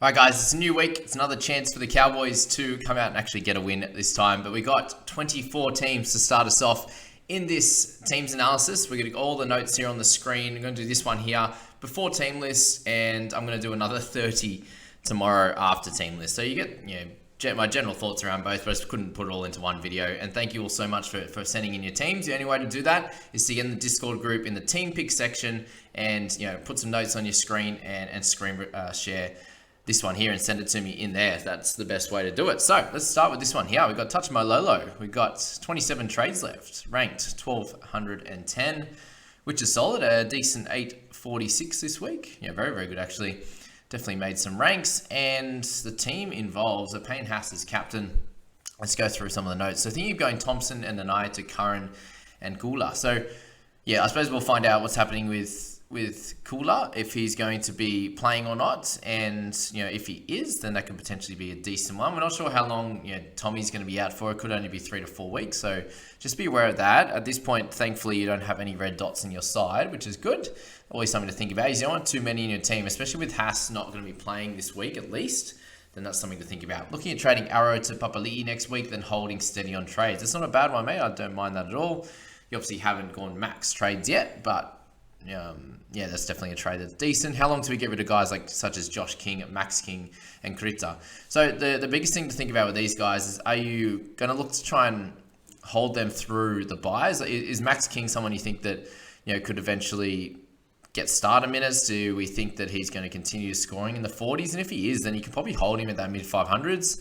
All right, guys, it's a new week. It's another chance for the Cowboys to come out and actually get a win this time. But we got 24 teams to start us off in this teams analysis. We're going to get all the notes here on the screen. I'm going to do this one here before team lists, and I'm going to do another 30 tomorrow after team list. So you get my general thoughts around both, but I just couldn't put it all into one video. And thank you all so much for sending in your teams. The only way to do that is to get in the Discord group in the team pick section and put some notes on your screen and screen share this one here and send it to me in there. That's the best way to do it. So let's start with this one here. We've got Touch Mo Lolo. We've got 27 trades left, ranked 1210, which is solid. A decent 846 this week. Yeah, very, very good actually. Definitely made some ranks. And the team involves a Payne Haas as captain. Let's go through some of the notes. So I think you're going Thompson and Nanai to Curran and Gula. So yeah, I suppose we'll find out what's happening with Kula, if he's going to be playing or not, and if he is, then that could potentially be a decent one. We're not sure how long Tommy's going to be out for. It could only be 3 to 4 weeks, so just be aware of that. At this point, thankfully, you don't have any red dots in your side, which is good. Always something to think about. You don't want too many in your team, especially with Haas not going to be playing this week at least. Then that's something to think about. Looking at trading Arrow to Papali'i next week, then holding steady on trades. It's not a bad one, mate. I don't mind that at all. You obviously haven't gone max trades yet, but yeah, that's definitely a trade that's decent. How long do we get rid of guys such as Josh King, Max King, and Krita? So the biggest thing to think about with these guys is, are you going to look to try and hold them through the buys? Is Max King someone you think that could eventually get starter minutes? Do we think that he's going to continue scoring in the 40s? And if he is, then you can probably hold him at that mid 500s.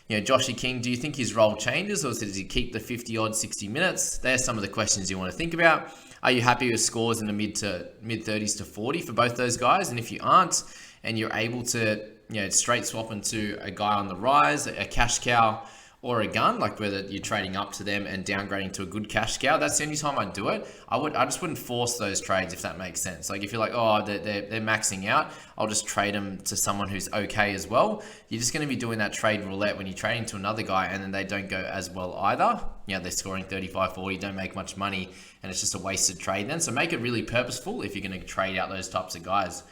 Joshy King, do you think his role changes, or does he keep the 50-odd 60 minutes? There's some of the questions you want to think about. Are you happy with scores in the mid 30s to 40 for both those guys? And if you aren't, and you're able to straight swap into a guy on the rise, a cash cow, or a gun, like whether you're trading up to them and downgrading to a good cash cow, that's the only time I'd do it. I just wouldn't force those trades, if that makes sense. Like if you're like, oh, they're maxing out, I'll just trade them to someone who's okay as well. You're just going to be doing that trade roulette when you're trading to another guy and then they don't go as well either. They're scoring 35, 40, don't make much money, and it's just a wasted trade then. So make it really purposeful if you're going to trade out those types of guys.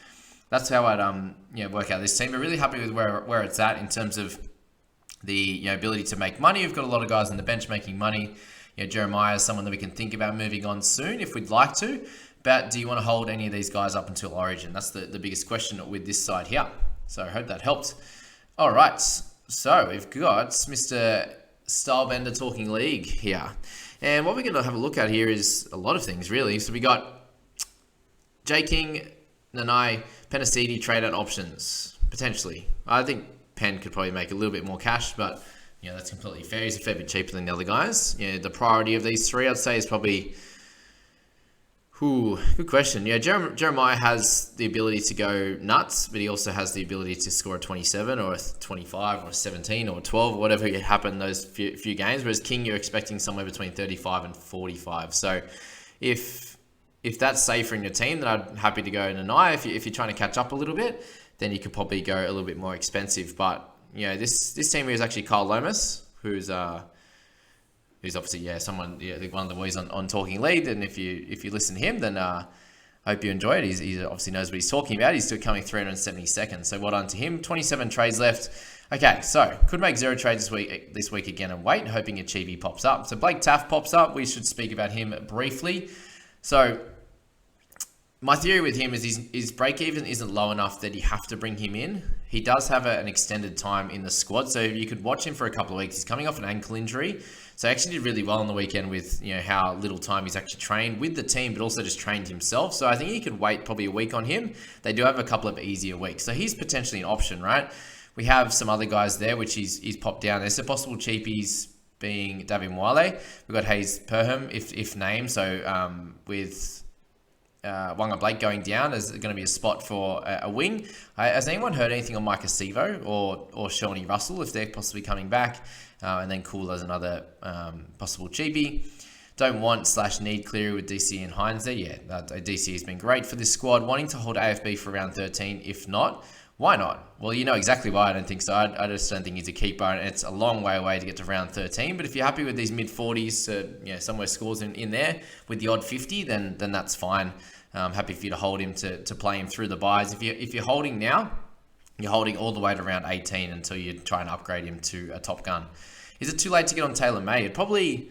That's how I'd work out this team. We're really happy with where it's at in terms of the ability to make money. We've got a lot of guys on the bench making money. Jeremiah is someone that we can think about moving on soon if we'd like to. But do you want to hold any of these guys up until Origin? That's the biggest question with this side here. So I hope that helped. All right. So we've got Mr. Starbender Talking League here. And what we're going to have a look at here is a lot of things, really. So we got J King, Nanai, Penasidi trade out options, potentially. I think Penn could probably make a little bit more cash, but that's completely fair. He's a fair bit cheaper than the other guys. The priority of these three, I'd say, is probably... good question. Jeremiah has the ability to go nuts, but he also has the ability to score a 27 or a 25 or a 17 or a 12, whatever happened those few games. Whereas King, you're expecting somewhere between 35 and 45. So if that's safer in your team, then I'm happy to go Nanai. If you're trying to catch up a little bit, then you could probably go a little bit more expensive. But this team here is actually Kyle Lomas, who's obviously someone one of the boys on Talking Lead. And if you listen to him, then I hope you enjoy it. He obviously knows what he's talking about. He's still coming 372nd. So well done to him. 27 trades left. Okay, so could make 0 trades this week again and wait, hoping a Chibi pops up. So Blake Taft pops up. We should speak about him briefly. So my theory with him is his break-even isn't low enough that you have to bring him in. He does have an extended time in the squad, so you could watch him for a couple of weeks. He's coming off an ankle injury, so he actually did really well on the weekend with how little time he's actually trained with the team, but also just trained himself. So I think you could wait probably a week on him. They do have a couple of easier weeks, so he's potentially an option, right? We have some other guys there, which he's popped down. There's a possible cheapies being David Mwale. We've got Hayes Perham, if named, so with... Wanga Blake going down is going to be a spot for a wing. Has anyone heard anything on Mike Acevo or Shawnee Russell if they're possibly coming back? And then Cool as another possible cheapie. Don't want / need Cleary with DC and Heinz there. Yeah, DC has been great for this squad. Wanting to hold AFB for round 13. If not, why not? Well, you know exactly why I don't think so. I just don't think he's a keeper, and it's a long way away to get to round 13. But if you're happy with these mid 40s, somewhere scores in there with the odd 50, then that's fine. I'm happy for you to hold him to play him through the buys. If you're holding now, You're holding all the way to around 18 until you try and upgrade him to a Top Gun. Is it too late to get on Taylor May? It probably...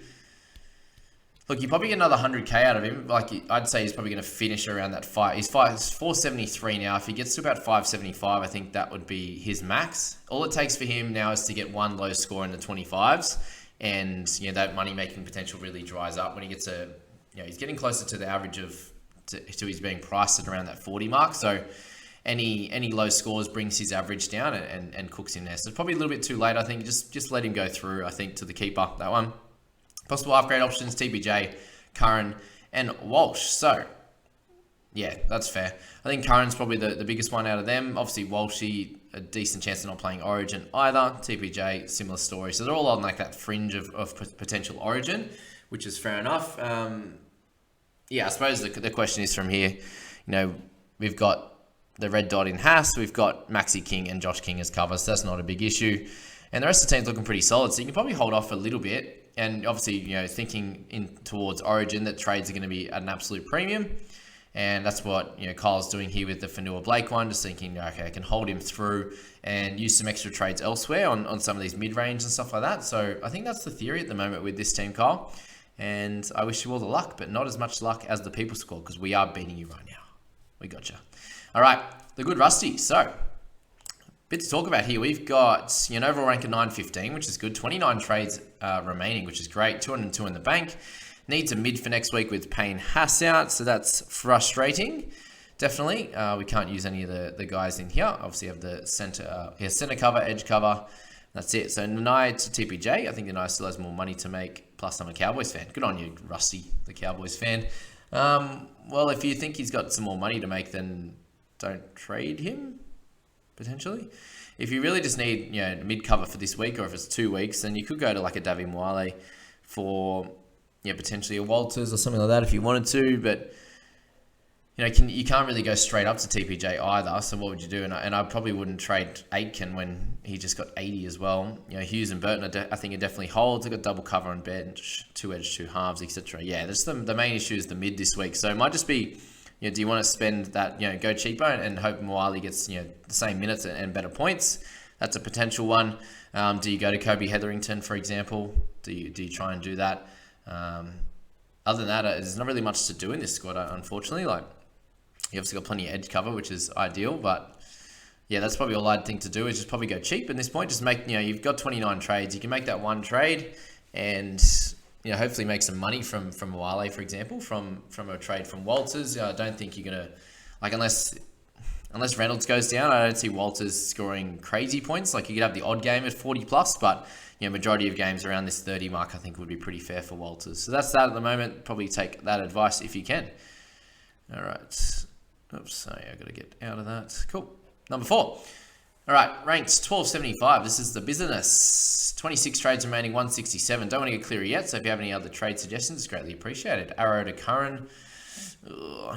Look, you probably get another 100k out of him. Like, I'd say he's probably going to finish around that fight. He's 473 now. If he gets to about 575, I think that would be his max. All it takes for him now is to get one low score in the 25s, and that money-making potential really dries up when he gets he's getting closer to the average to he's being priced at around that 40 mark. So any low scores brings his average down and cooks in there. So it's probably a little bit too late. I think just let him go through. I think to the keeper, that one. Possible upgrade options, TPJ, Curran, and Walsh. So, yeah, that's fair. I think Curran's probably the biggest one out of them. Obviously, Walshy, a decent chance of not playing Origin either. TPJ, similar story. So they're all on like that fringe of potential Origin, which is fair enough. I suppose the question is from here, we've got the red dot in Haas, we've got Maxi King and Josh King as cover, so that's not a big issue. And the rest of the team's looking pretty solid, so you can probably hold off a little bit. And obviously, thinking in towards Origin that trades are going to be at an absolute premium. And that's what, Kyle's doing here with the Fanua Blake one, just thinking, okay, I can hold him through and use some extra trades elsewhere on some of these mid-range and stuff like that. So I think that's the theory at the moment with this team, Kyle. And I wish you all the luck, but not as much luck as the People Squad, because we are beating you right now. We gotcha. All right, the good Rusty. So, bit to talk about here. We've got an overall rank of 915, which is good. 29 trades remaining, which is great. 202 in the bank. Needs a mid for next week with Payne Haas out, so that's frustrating. Definitely. We can't use any of the guys in here. Obviously, have the center cover, edge cover. That's it. So, Nanai to TPJ. I think Nanai still has more money to make. Plus, I'm a Cowboys fan. Good on you, Rusty, the Cowboys fan. Well, if you think he's got some more money to make, then don't trade him. Potentially. If you really just need, mid cover for this week, or if it's 2 weeks, then you could go to like a Davi Mwale for, potentially a Walters or something like that if you wanted to, but you can't really go straight up to TPJ either. So what would you do? And I probably wouldn't trade Aitken when he just got 80 as well. Hughes and Burton, I think, are definitely holds. They've got double cover on bench, 2 edge, 2 halves, etc. Yeah, that's the main issue is the mid this week. So it might just be, do you want to spend that, go cheaper and hope Mwali gets, the same minutes and better points? That's a potential one. Do you go to Kobe Hetherington, for example? Do you try and do that? Other than that, there's not really much to do in this squad, unfortunately. Like, you obviously got plenty of edge cover, which is ideal, but yeah, that's probably all I'd think to do is just probably go cheap at this point. Just make, you've got 29 trades. You can make that one trade and, hopefully make some money from Wale, for example, from a trade from Walters. I don't think you're going to, like, unless Reynolds goes down, I don't see Walters scoring crazy points. Like, you could have the odd game at 40 plus, but, majority of games around this 30 mark, I think would be pretty fair for Walters. So that's that at the moment. Probably take that advice if you can. All right. Oops, sorry, I got to get out of that. Cool. Number 4. All right, ranked 1275. This is the business. 26 trades remaining, 167. Don't want to get clearer yet, so if you have any other trade suggestions, it's greatly appreciated. Arrow to Curran.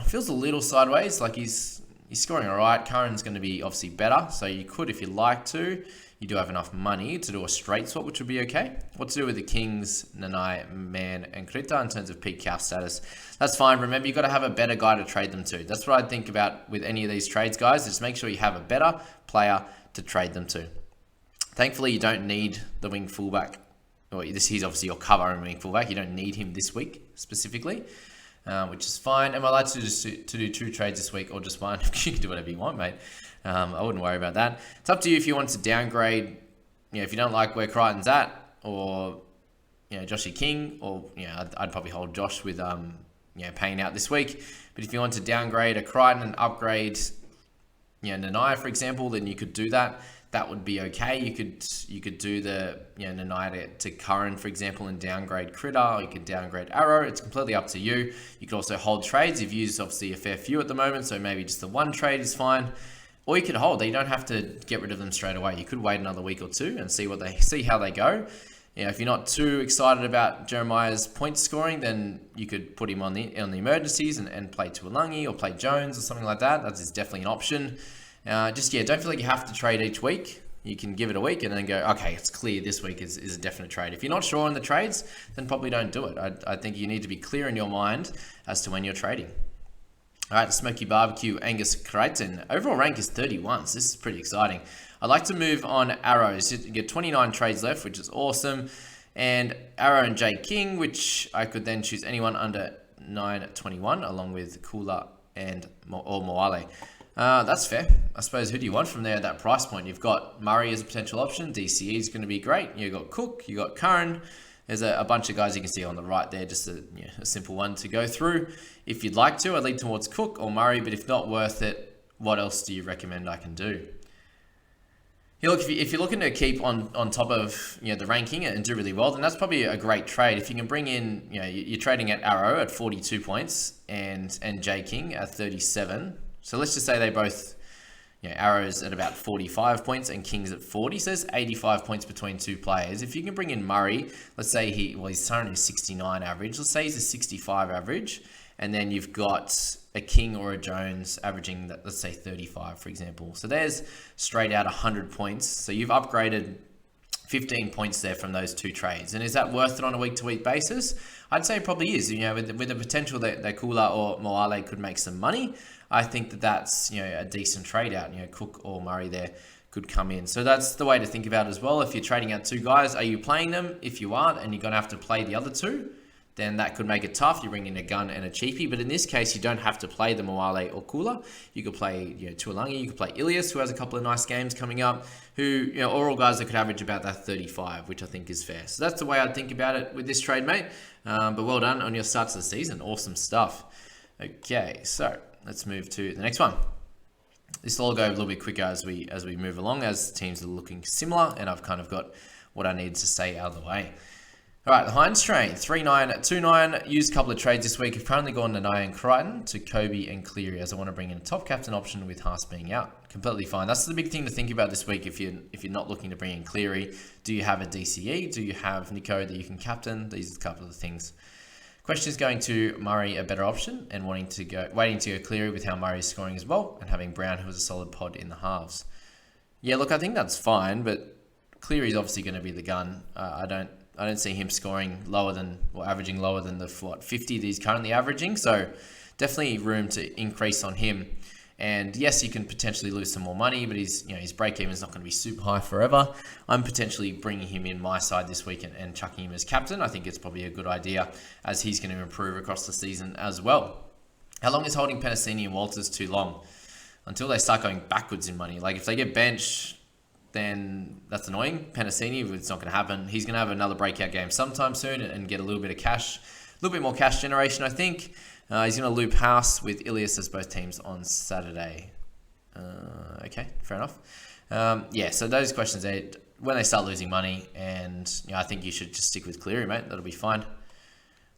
Feels a little sideways, like he's scoring all right. Curran's going to be obviously better, so you could, if you like to. You do have enough money to do a straight swap, which would be okay. What to do with the Kings, Nanai, Man, and Krita in terms of peak calf status? That's fine. Remember, you've got to have a better guy to trade them to. That's what I think about with any of these trades, guys. Just make sure you have a better player to trade them to. Thankfully, you don't need the wing fullback. He's obviously your cover and wing fullback. You don't need him this week specifically, which is fine. Am I allowed to do 2 trades this week or just one? You can do whatever you want, mate. I wouldn't worry about that. It's up to you if you want to downgrade. If you don't like where Crichton's at, or Joshy King, or I'd probably hold Josh with Payne out this week. But if you want to downgrade a Crichton and upgrade Nanai, for example, then you could do that. That would be okay. You could do the Nanai to Curran, for example, and downgrade Critter, or you could downgrade Arrow. It's completely up to you. You could also hold trades. You've used obviously a fair few at the moment, so maybe just the one trade is fine. Or you could hold. You don't have to get rid of them straight away. You could wait another week or two and see how they go. If you're not too excited about Jeremiah's point scoring, then you could put him on the emergencies and play Tuolangi or play Jones or something like that. That is definitely an option. Don't feel like you have to trade each week. You can give it a week and then go, okay, it's clear this week is a definite trade. If you're not sure on the trades, then probably don't do it. I think you need to be clear in your mind as to when you're trading. All right, Smokey Barbecue, Angus Crichton. Overall rank is 31, so this is pretty exciting. I'd like to move on arrows. You get 29 trades left, which is awesome. And Arrow and J King, which I could then choose anyone under 921, along with Kula and or Moale. That's fair. I suppose, who do you want from there at that price point? You've got Murray as a potential option. DCE is going to be great. You've got Cook. You've got Curran. There's a bunch of guys you can see on the right there. Just a simple one to go through. If you'd like to, I'd lean towards Cook or Murray. But if not worth it, what else do you recommend I can do? Yeah, look, if you're looking to keep on top of the ranking and do really well, then that's probably a great trade. If you can bring in, you're trading at Arrow at 42 points and J King at 37. So let's just say they both, Arrow's at about 45 points and King's at 40. So there's 85 points between two players. If you can bring in Murray, let's say he's currently 69 average. Let's say he's a 65 average. And then you've got a King or a Jones averaging, let's say 35, for example. So there's straight out 100 points. So you've upgraded 15 points there from those two trades. And is that worth it on a week-to-week basis? I'd say it probably is. With the potential that Kula or Moale could make some money, I think that's a decent trade out. Cook or Murray there could come in. So that's the way to think about it as well. If you're trading out two guys, are you playing them? If you aren't, and you're going to have to play the other two, then that could make it tough. You bring in a gun and a cheapie, but in this case, you don't have to play the Moale or Kula. You could play Tuolangi, you could play Ilias, who has a couple of nice games coming up, who are all guys that could average about that 35, which I think is fair. So that's the way I'd think about it with this trade, mate. But well done on your start to the season. Awesome stuff. Okay, so let's move to the next one. This will all go a little bit quicker as we move along, as teams are looking similar, and I've kind of got what I need to say out of the way. All right, the Heinz Train, 3929, used a couple of trades this week. I've currently gone to Nye and Crichton to Kobe and Cleary, as I want to bring in a top captain option with Haas being out. Completely fine. That's the big thing to think about this week if you're not looking to bring in Cleary. Do you have a DCE? Do you have Nico that you can captain? These are a couple of things. Question is going to Murray a better option and waiting to go Cleary with how Murray is scoring as well, and having Brown, who was a solid pod in the halves. Yeah, look, I think that's fine, but Cleary's obviously going to be the gun. I don't see him scoring averaging lower than the 50 that he's currently averaging. So definitely room to increase on him. And yes, you can potentially lose some more money, but his break even is not going to be super high forever. I'm potentially bringing him in my side this week and chucking him as captain. I think it's probably a good idea, as he's going to improve across the season as well. How long is holding Penasini and Walters too long? Until they start going backwards in money. Like if they get benched, then that's annoying. Penasini, it's not going to happen. He's going to have another breakout game sometime soon and get a little bit of cash, a little bit more cash generation, I think. He's going to loop House with Ilias as both teams on Saturday. Okay, fair enough. So those questions, when they start losing money, and I think you should just stick with Cleary, mate. That'll be fine.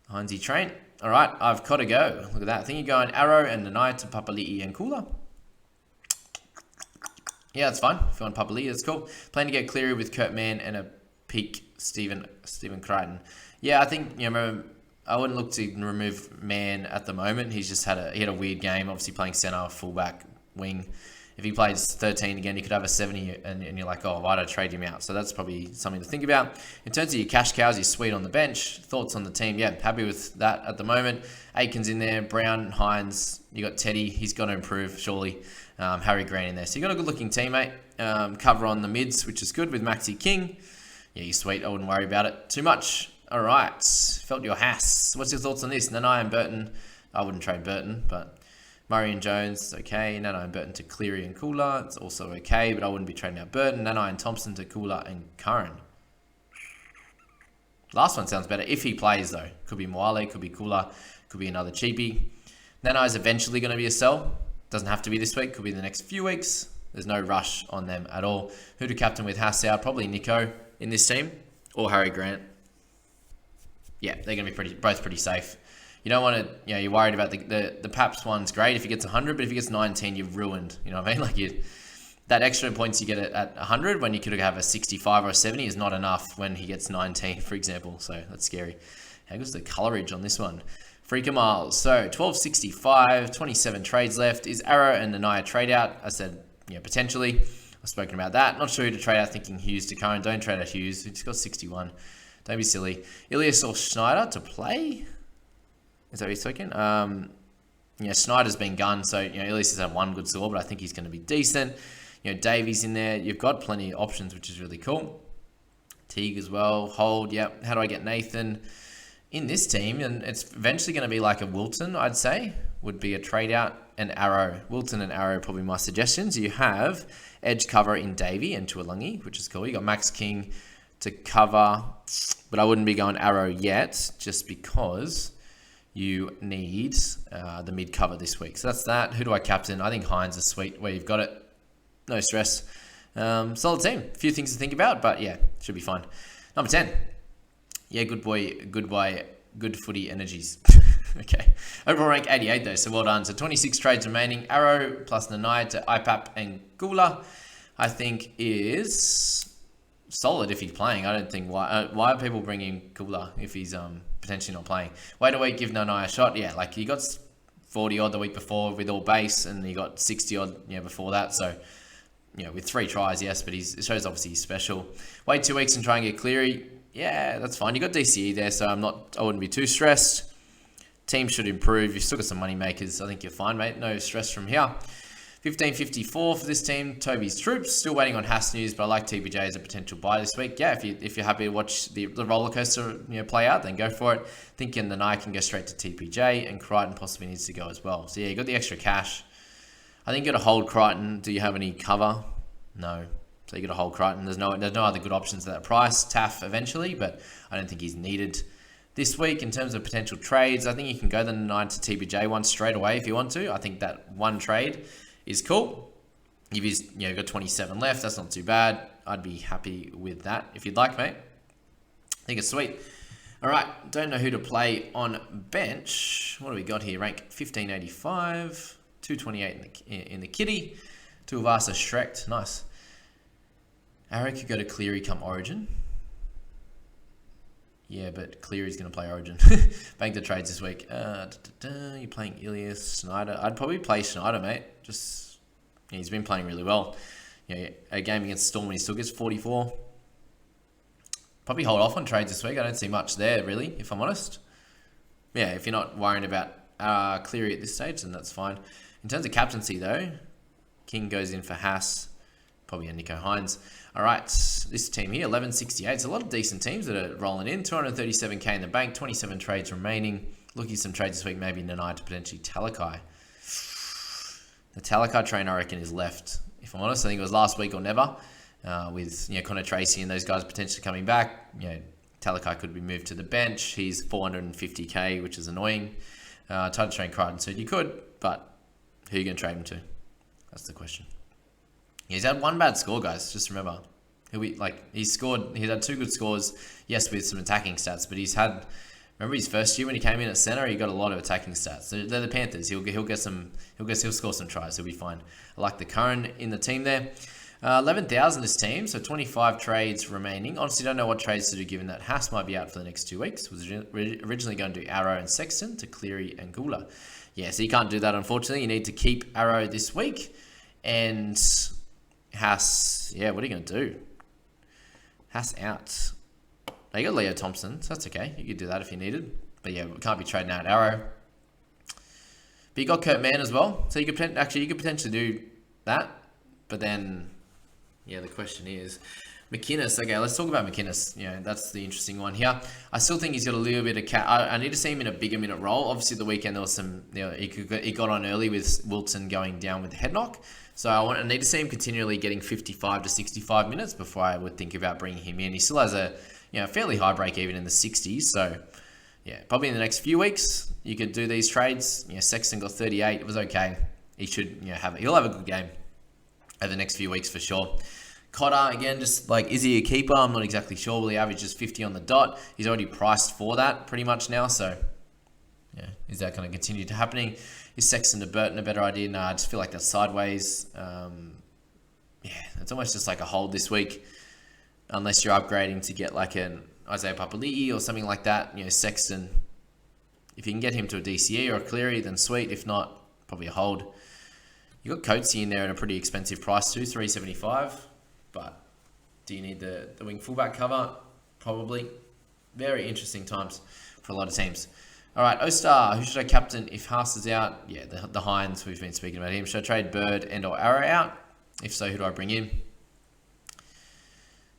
Heinz Train. All right, I've got to go. Look at that. I think you're going Arrow and Nanai to Papali'i and Kula. Yeah, that's fine. If you want Papali'i, that's cool. Plan to get Cleary with Kurt Mann and a peak Stephen Crichton. Yeah, I think remember, I wouldn't look to remove Mann at the moment. He's just had a weird game, obviously playing center, fullback, wing. If he plays 13 again, he could have a 70, and you're like, oh, why'd I trade him out? So that's probably something to think about. In terms of your cash cows, you're sweet on the bench. Thoughts on the team? Yeah, happy with that at the moment. Aiken's in there, Brown, Hines. You got Teddy. He's got to improve, surely. Harry Grant in there. So you got a good-looking teammate. Cover on the mids, which is good with Maxi King. Yeah, you're sweet. I wouldn't worry about it too much. All right. Felt your Haas. What's your thoughts on this? Nanai and Burton. I wouldn't trade Burton, but Murray and Jones, okay. Nanai and Burton to Cleary and Kula. It's also okay, but I wouldn't be trading out Burton. Nanai and Thompson to Kula and Curran. Last one sounds better. If he plays, though. Could be Moale, could be Kula, could be another cheapie. Nanai's eventually going to be a sell. Doesn't have to be this week. Could be the next few weeks. There's no rush on them at all. Who to captain with Haas out? Probably Nico in this team. Or Harry Grant. Yeah, they're going to be both pretty safe. You don't want to, you're worried about the Paps one's great if he gets 100, but if he gets 19, you've ruined. You know what I mean? Like that extra points you get at 100 when you could have a 65 or a 70 is not enough when he gets 19, for example. So that's scary. How goes the colorage on this one? Freaker Miles. So 1265, 27 trades left. Is Arrow and Nanai trade out? I said, potentially. I've spoken about that. Not sure who to trade out, thinking Hughes to Curran. Don't trade out Hughes. He just got 61. Don't be silly. Ilias or Schneider to play? Is that what you're thinking? Snyder's been gunned, so at least he's had one good score, but I think he's going to be decent. Davies in there. You've got plenty of options, which is really cool. Teague as well. Hold, yep. How do I get Nathan in this team? And it's eventually going to be like a Wilton, I'd say, would be a trade out. And Arrow. Wilton and Arrow are probably my suggestions. You have edge cover in Davey and Tuolungi, which is cool. You got Max King to cover, but I wouldn't be going Arrow yet, just because you need the mid cover this week. So that's that. Who do I captain? I think Heinz is sweet where you've got it. No stress. Solid team. A few things to think about, but yeah, should be fine. Number 10. Yeah, good boy, good footy energies. Okay. Overall rank 88 though, so well done. So 26 trades remaining. Arrow plus Nanai to IPAP and Gula, I think is solid if he's playing. I don't think why are people bringing Gula if he's potentially not playing. Wait a week, give Nanai a shot. Yeah, like he got 40 odd the week before with all base, and he got 60 odd before that. So with 3 tries, yes, but it shows obviously he's special. Wait 2 weeks and try and get Cleary. Yeah, that's fine. You got DCE there, so I wouldn't be too stressed. Team should improve. You've still got some money makers. I think you're fine, mate. No stress from here. 15.54 for this team. Toby's Troops. Still waiting on Haas news, but I like TPJ as a potential buy this week. Yeah, if you're happy to watch the roller coaster play out, then go for it. Thinking the Nike can go straight to TPJ, and Crichton possibly needs to go as well. So yeah, you got the extra cash. I think you got to hold Crichton. Do you have any cover? No. So you got to hold Crichton. There's no other good options at that price. Taff eventually, but I don't think he's needed this week. In terms of potential trades, I think you can go the 9 to TPJ one straight away if you want to. I think that one trade is cool. You've got 27 left. That's not too bad. I'd be happy with that if you'd like, mate. I think it's sweet. All right. Don't know who to play on bench. What do we got here? Rank 1585, 228 in the kitty. Two of us are Shrek'd. Nice. Arrow could go to Cleary come Origin. Yeah, but Cleary's going to play Origin. Bank the trades this week. You're playing Ilias, Schneider. I'd probably play Schneider, mate. He's been playing really well. A game against Storm when he still gets 44. Probably hold off on trades this week. I don't see much there, really, if I'm honest. Yeah, if you're not worrying about Cleary at this stage, then that's fine. In terms of captaincy, though, King goes in for Haas. Probably a Nico Hines. All right, this team here, 1168. It's a lot of decent teams that are rolling in. 237k in the bank, 27 trades remaining. Looking at some trades this week, maybe Nanai to potentially Talakai. The Talakai train, I reckon, is left. If I'm honest, I think it was last week or never. With Connor Tracy and those guys potentially coming back, Talakai could be moved to the bench. He's 450k, which is annoying. Tried to train Crichton, so you could, but who are you going to trade him to? That's the question. He's had one bad score, guys. Just remember, he's had 2 good scores. Yes, with some attacking stats, but remember his first year when he came in at center, he got a lot of attacking stats. They're the Panthers. He'll score some tries. He'll be fine. I like the Curran in the team there. 11,000 this team, so 25 trades remaining. Honestly, don't know what trades to do given that Haas might be out for the next 2 weeks. Was originally going to do Arrow and Sexton to Cleary and Gula. Yeah, so you can't do that, unfortunately. You need to keep Arrow this week. And Haas, yeah, what are you going to do? Haas out. Now, you got Leo Thompson, so that's okay. You could do that if you needed. But yeah, we can't be trading out Arrow. But you got Kurt Mann as well. So you could potentially do that. But then, yeah, the question is McInnes. Okay, let's talk about McInnes. That's the interesting one here. I still think he's got a little bit of I need to see him in a bigger minute role. Obviously, the weekend there was some. He got on early with Wilson going down with the head knock. So I need to see him continually getting 55 to 65 minutes before I would think about bringing him in. He still has a fairly high break even in the 60s. So yeah, probably in the next few weeks you could do these trades. Sexton got 38. It was okay. He should he'll have a good game over the next few weeks for sure. Cotter, again, just is he a keeper? I'm not exactly sure. Will he average just 50 on the dot? He's already priced for that pretty much now. So yeah, is that going to continue to happening? Is Sexton to Burton a better idea? No, I just feel like that's sideways. It's almost just like a hold this week. Unless you're upgrading to get like an Isaiah Papali'i or something like that. Sexton, if you can get him to a DCE or a Cleary, then sweet. If not, probably a hold. You got Coatsy in there at a pretty expensive price too, $375. But do you need the wing fullback cover? Probably. Very interesting times for a lot of teams. All right, O-Star, who should I captain if Haas is out? Yeah, the Heinz, we've been speaking about him. Should I trade Bird and or Arrow out? If so, who do I bring in?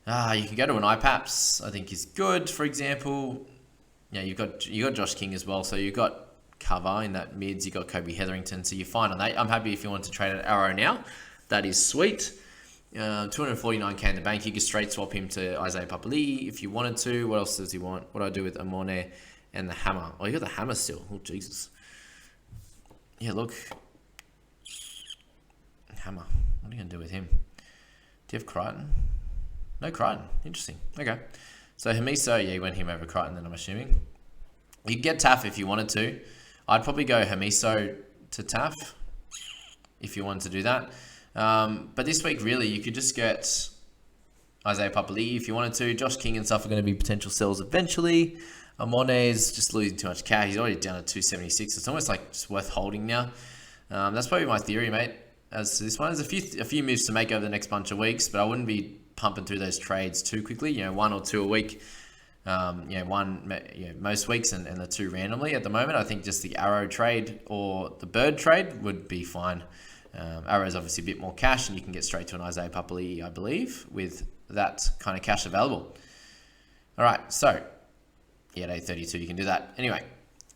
You can go to an iPaps, I think is good, for example. Yeah, you got Josh King as well, so you've got cover in that mids, you got Kobe Hetherington, so you're fine on that. I'm happy if you want to trade an Arrow now. That is sweet. 249k in the bank. You can straight swap him to Isaiah Papali'i if you wanted to. What else does he want? What do I do with Amone and the hammer? Oh, you got the hammer still. Oh, Jesus. Yeah, look. Hammer. What are you going to do with him? Do you have Crichton? No Crichton. Interesting. Okay. So Hamiso, yeah, you went him over Crichton then, I'm assuming. You could get Taff if you wanted to. I'd probably go Hamiso to Taff if you wanted to do that. But this week, really, you could just get Isaiah Papali'i if you wanted to. Josh King and stuff are going to be potential sells eventually. Amone is just losing too much cash. He's already down at 276. It's almost like just worth holding now. That's probably my theory, mate. As to this one, there's a few moves to make over the next bunch of weeks, but I wouldn't be pumping through those trades too quickly. You know, 1 or 2 a week. Most weeks and the 2 randomly at the moment. I think just the Arrow trade or the Bird trade would be fine. Arrow is obviously a bit more cash, and you can get straight to an Isaiah Papali'i, I believe, with that kind of cash available. All right, so yeah, at 832 you can do that. Anyway,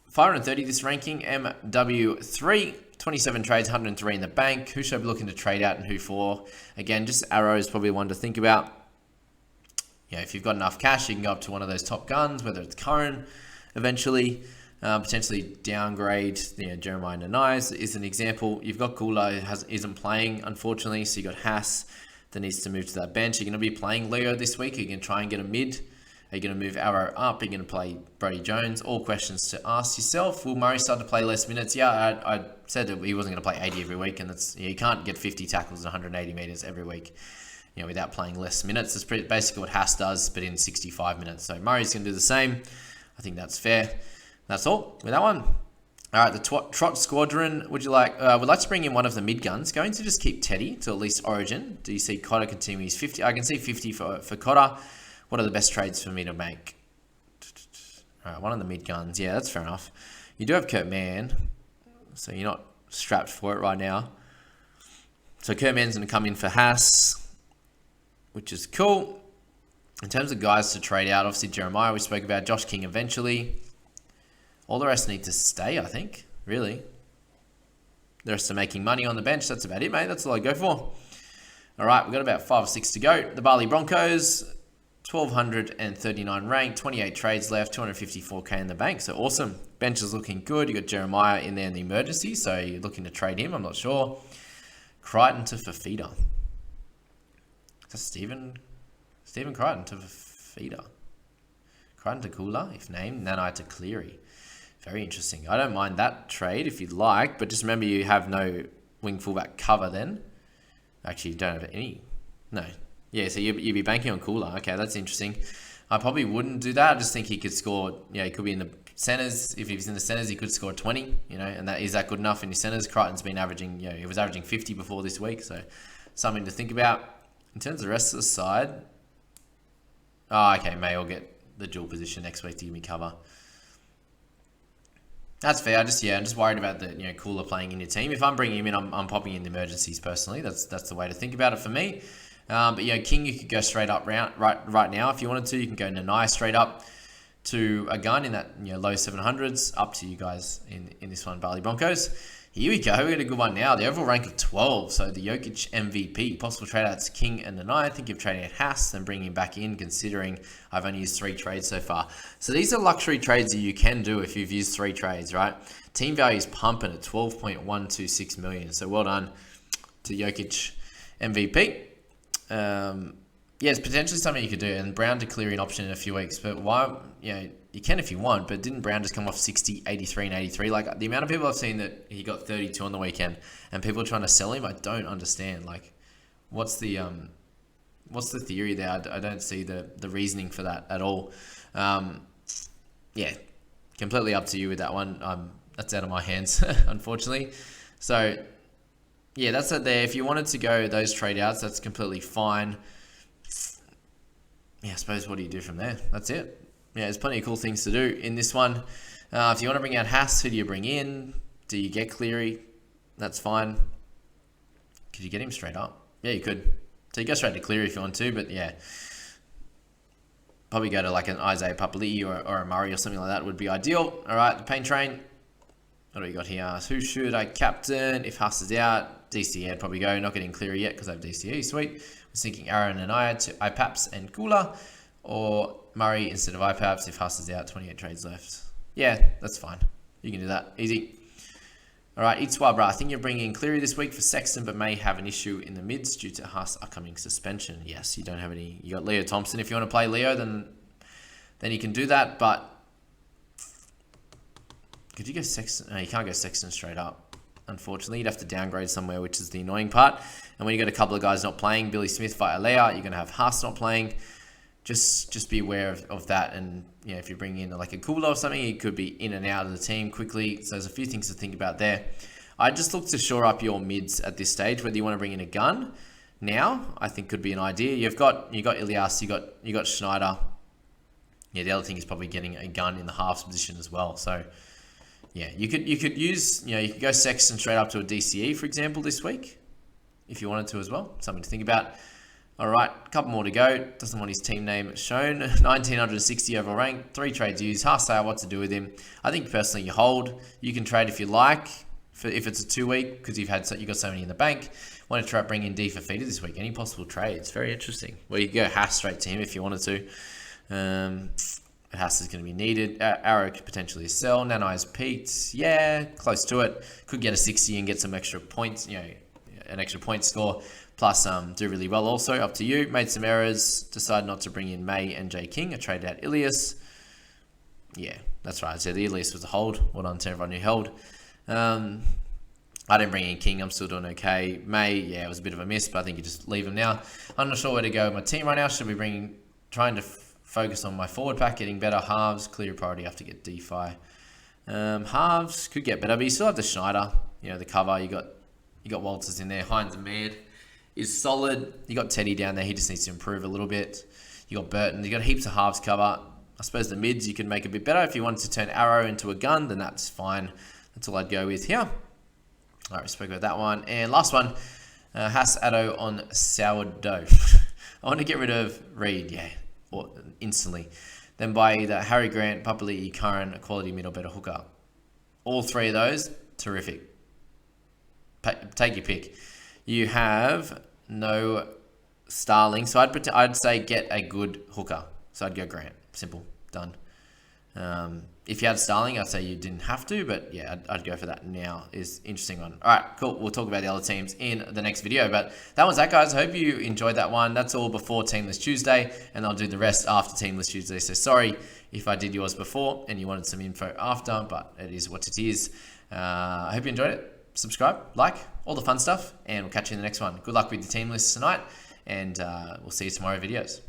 530 this ranking, MW3, 27 trades, 103 in the bank. Who should I be looking to trade out and who for? Again, just Arrow is probably one to think about. Yeah, if you've got enough cash, you can go up to one of those top guns, whether it's Curran eventually. Potentially downgrade, Jeremiah Nanai is an example. You've got Kula who isn't playing, unfortunately. So you got Haas that needs to move to that bench. You're going to be playing Leo this week. Are you going to try and get a mid? Are you going to move Arrow up? Are you going to play Brody Jones? All questions to ask yourself. Will Murray start to play less minutes? Yeah, I said that he wasn't going to play 80 every week, and that's you can't get 50 tackles and 180 meters every week, without playing less minutes. That's basically what Haas does, but in 65 minutes. So Murray's going to do the same. I think that's fair. That's all with that one. All right, the Trot Squadron. Would like to bring in one of the mid guns. Going to just keep Teddy to at least Origin. Do you see Cotter continue his 50? I can see 50 for Cotter. What are the best trades for me to make? All right, one of the mid guns. Yeah, that's fair enough. You do have Kurt Mann, so you're not strapped for it right now. So Kurt Mann's going to come in for Haas, which is cool. In terms of guys to trade out, obviously Jeremiah we spoke about. Josh King eventually. All the rest need to stay, I think, really. The rest are making money on the bench. That's about it, mate. That's all I go for. All right, we've got about 5 or 6 to go. The Bali Broncos, 1,239 ranked, 28 trades left, 254k in the bank. So awesome. Bench is looking good. You got Jeremiah in there in the emergency, so you're looking to trade him. I'm not sure. Crichton to Fafita. That's Stephen Crichton to Fafita. Crichton to Kula, if named. Nanai to Cleary. Very interesting. I don't mind that trade if you'd like, but just remember you have no wing fullback cover then. Actually, you don't have any. No. Yeah, so you'd be banking on Kula. Okay, that's interesting. I probably wouldn't do that. I just think he could score, he could be in the centers. If he's in the centers, he could score 20, and is that good enough in his centers? Crichton's been averaging, he was averaging 50 before this week, so something to think about. In terms of the rest of the side, okay, May will get the dual position next week to give me cover. That's fair. I'm just worried about the Kula playing in your team. If I'm bringing him in, I'm popping in the emergencies personally. That's the way to think about it for me. But King, you could go straight up right now if you wanted to. You can go Nanai straight up to a gun in that low 700s. Up to you guys in this one, Bali Broncos. Here we go. We got a good one now. The overall rank of 12. So the Jokic MVP. Possible trade outs King and Nanai. I think you're trading at Haas and bringing him back in, considering I've only used 3 trades so far. So these are luxury trades that you can do if you've used 3 trades, right? Team value is pumping at 12.126 million. So well done to Jokic MVP. It's potentially something you could do. And Brown to Cleary an option in a few weeks. But why, you can if you want, but didn't Brown just come off 60, 83, and 83? Like, the amount of people I've seen that he got 32 on the weekend and people trying to sell him, I don't understand. Like, what's the theory there? I don't see the reasoning for that at all. Completely up to you with that one. That's out of my hands, unfortunately. So, yeah, that's it there. If you wanted to go those trade outs, that's completely fine. Yeah, I suppose what do you do from there? That's it. Yeah, there's plenty of cool things to do in this one. If you want to bring out Haas, who do you bring in? Do you get Cleary? That's fine. Could you get him straight up? Yeah, you could. So you go straight to Cleary if you want to, but yeah. Probably go to like an Isaiah Papali'i or a Murray or something like that would be ideal. All right, the Pain Train. What do we got here? Who should I captain if Haas is out? DCE I'd probably go. Not getting Cleary yet because I have DCE. Sweet. I was thinking Aaron and I to IPAPS and Kula, or Murray instead of IPAPS if Haas is out. 28 trades left. Yeah, that's fine. You can do that. Easy. All right, Itzwabra. I think you're bringing in Cleary this week for Sexton, but may have an issue in the mids due to Haas' upcoming suspension. Yes, you don't have any. You got Leo Thompson. If you want to play Leo, then you can do that. But could you go Sexton? No, you can't go Sexton straight up. Unfortunately, you'd have to downgrade somewhere, which is the annoying part. And when you got a couple of guys not playing, Billy Smith via Leo, you're going to have Haas not playing. Just be aware of that. And you know, if you bring in like a Kula or something, he could be in and out of the team quickly. So there's a few things to think about there. I just look to shore up your mids at this stage. Whether you want to bring in a gun now, I think could be an idea. You got Ilias, you got Schneider. Yeah, the other thing is probably getting a gun in the halves position as well. So yeah, you could use, you could go Sexton straight up to a DCE, for example, this week, if you wanted to as well. Something to think about. All right, a couple more to go. Doesn't want his team name shown. 1960 overall rank, 3 trades used. Hard to say what to do with him. I think personally you hold. You can trade if you like, if it's a 2-week, because you've got so many in the bank. Want to try bring in D for feeder this week? Any possible trades? Very interesting. Well, you could go Haas straight to him if you wanted to. Haas is going to be needed. Arrow could potentially sell. Nanai's peaked. Yeah, close to it. Could get a 60 and get some extra points, an extra point score. Plus, do really well also. Up to you. Made some errors. Decided not to bring in May and J King. I traded out Ilias. Yeah, that's right. So the Ilias was a hold. Well done to everyone who held. I didn't bring in King. I'm still doing okay. May, yeah, it was a bit of a miss, but I think you just leave him now. I'm not sure where to go with my team right now. Should be trying to focus on my forward pack, getting better. Halves, clear priority. I have to get DeFi. Halves could get better, but you still have the Schneider. The cover. You got Walters in there. Heinz and Med is solid. You got Teddy down there. He just needs to improve a little bit. You got Burton. You got heaps of halves cover. I suppose the mids you can make a bit better. If you wanted to turn Arrow into a gun, then that's fine. That's all I'd go with here. All right, we spoke about that one. And last one, Haas Addo on sourdough. I want to get rid of Reed, yeah, or instantly. Then buy either Harry Grant, Papali'i, Curran, a quality mid or better hooker. All 3 of those, terrific. Take your pick. You have no Starling, so I'd say get a good hooker. So I'd go Grant. Simple, done. If you had Starling, I'd say you didn't have to, but yeah, I'd go for that now. Is interesting one. All right, cool. We'll talk about the other teams in the next video, but that was that, guys. I hope you enjoyed that one. That's all before Teamless Tuesday, and I'll do the rest after Teamless Tuesday. So sorry if I did yours before and you wanted some info after, but it is what it is. I hope you enjoyed it. Subscribe, like, all the fun stuff, and we'll catch you in the next one. Good luck with your team lists tonight, and we'll see you tomorrow videos.